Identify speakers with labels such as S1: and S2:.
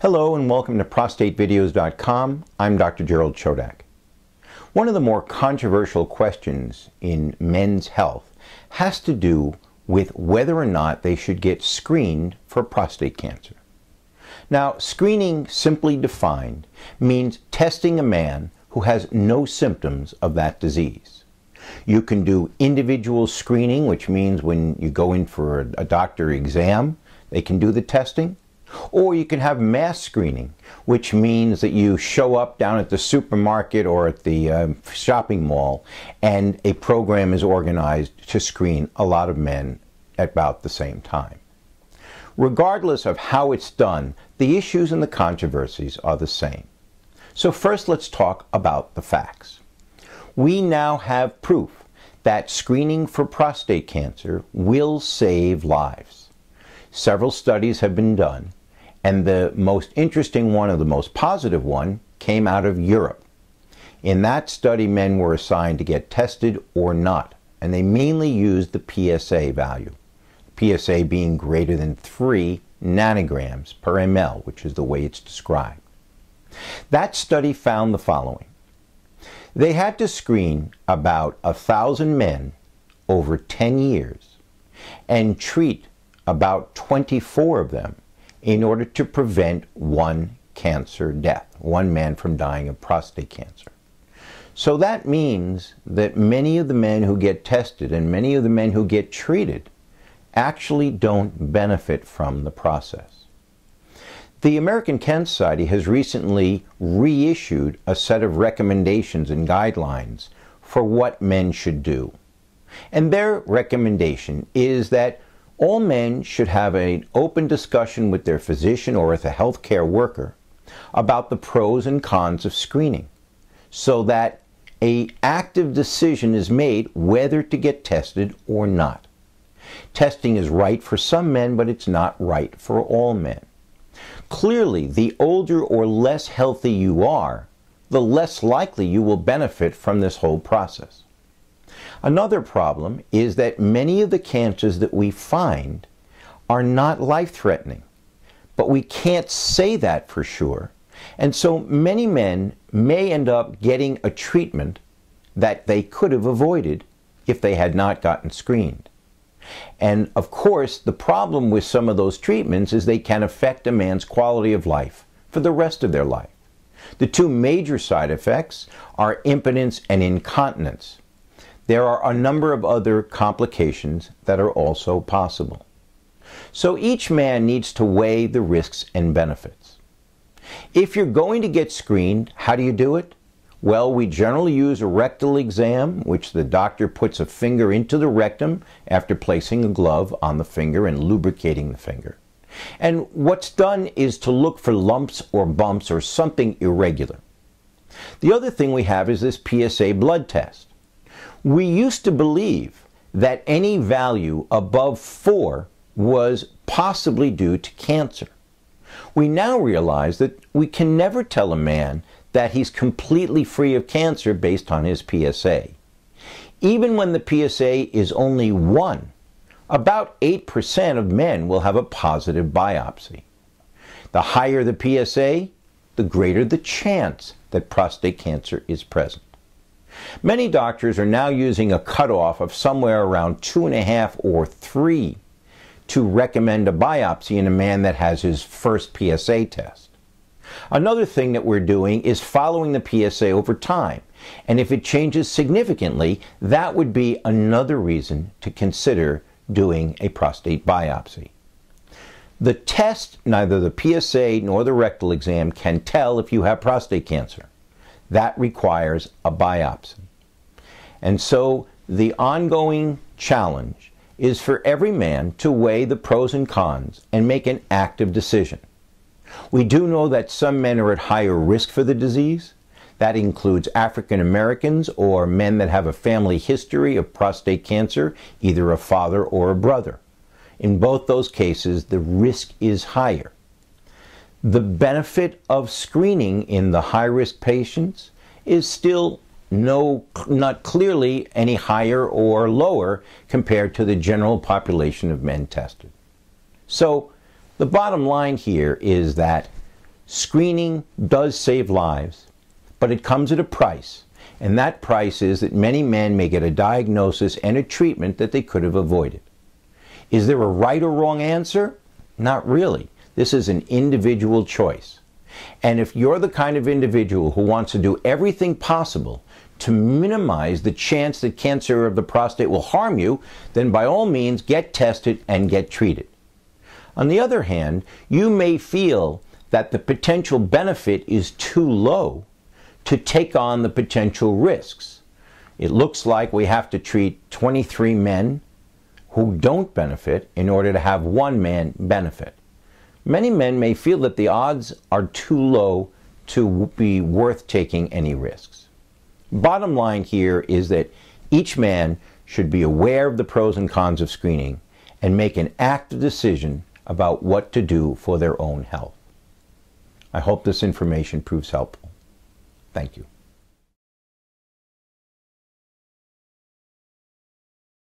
S1: Hello and welcome to ProstateVideos.com. I'm Dr. Gerald Chodak. One of the more controversial questions in men's health has to do with whether or not they should get screened for prostate cancer. Now, screening, simply defined, means testing a man who has no symptoms of that disease. You can do individual screening, which means when you go in for a doctor exam, they can do the testing. Or you can have mass screening, which means that you show up down at the supermarket or at the shopping mall, and a program is organized to screen a lot of men at about the same time. Regardless of how it's done, the issues and the controversies are the same. So first, let's talk about the facts. We now have proof that screening for prostate cancer will save lives. Several studies have been done, and the most interesting one, or the most positive one, came out of Europe. In that study, men were assigned to get tested or not, and they mainly used the PSA value. PSA being greater than 3 nanograms per ml, which is the way it's described. That study found the following. They had to screen about 1,000 men over 10 years and treat about 24 of them in order to prevent one cancer death, one man from dying of prostate cancer. So that means that many of the men who get tested and many of the men who get treated actually don't benefit from the process. The American Cancer Society has recently reissued a set of recommendations and guidelines for what men should do. And their recommendation is that all men should have an open discussion with their physician or with a healthcare worker about the pros and cons of screening, so that an active decision is made whether to get tested or not. Testing is right for some men, but it's not right for all men. Clearly, the older or less healthy you are, the less likely you will benefit from this whole process. Another problem is that many of the cancers that we find are not life-threatening, but we can't say that for sure, and so many men may end up getting a treatment that they could have avoided if they had not gotten screened. And of course, the problem with some of those treatments is they can affect a man's quality of life for the rest of their life. The two major side effects are impotence and incontinence. There are a number of other complications that are also possible. So each man needs to weigh the risks and benefits. If you're going to get screened, how do you do it? Well, we generally use a rectal exam, which the doctor puts a finger into the rectum after placing a glove on the finger and lubricating the finger. And what's done is to look for lumps or bumps or something irregular. The other thing we have is this PSA blood test. We used to believe that any value above 4 was possibly due to cancer. We now realize that we can never tell a man that he's completely free of cancer based on his PSA. Even when the PSA is only 1, about 8% of men will have a positive biopsy. The higher the PSA, the greater the chance that prostate cancer is present. Many doctors are now using a cutoff of somewhere around 2.5 or 3 to recommend a biopsy in a man that has his first PSA test. Another thing that we're doing is following the PSA over time, and if it changes significantly, that would be another reason to consider doing a prostate biopsy. The test, neither the PSA nor the rectal exam, can tell if you have prostate cancer. That requires a biopsy. And so the ongoing challenge is for every man to weigh the pros and cons and make an active decision. We do know that some men are at higher risk for the disease. That includes African Americans or men that have a family history of prostate cancer, either a father or a brother. In both those cases, the risk is higher. The benefit of screening in the high-risk patients is still not clearly any higher or lower compared to the general population of men tested. So the bottom line here is that Screening does save lives, but it comes at a price, and that price is that many men may get a diagnosis and a treatment that they could have avoided. Is there a right or wrong answer? Not really. This is an individual choice. And if you're the kind of individual who wants to do everything possible to minimize the chance that cancer of the prostate will harm you, then by all means get tested and get treated. On the other hand, you may feel that the potential benefit is too low to take on the potential risks. It looks like we have to treat 23 men who don't benefit in order to have one man benefit. Many men may feel that the odds are too low to be worth taking any risks. Bottom line here is that each man should be aware of the pros and cons of screening and make an active decision about what to do for their own health. I hope this information proves helpful. Thank you.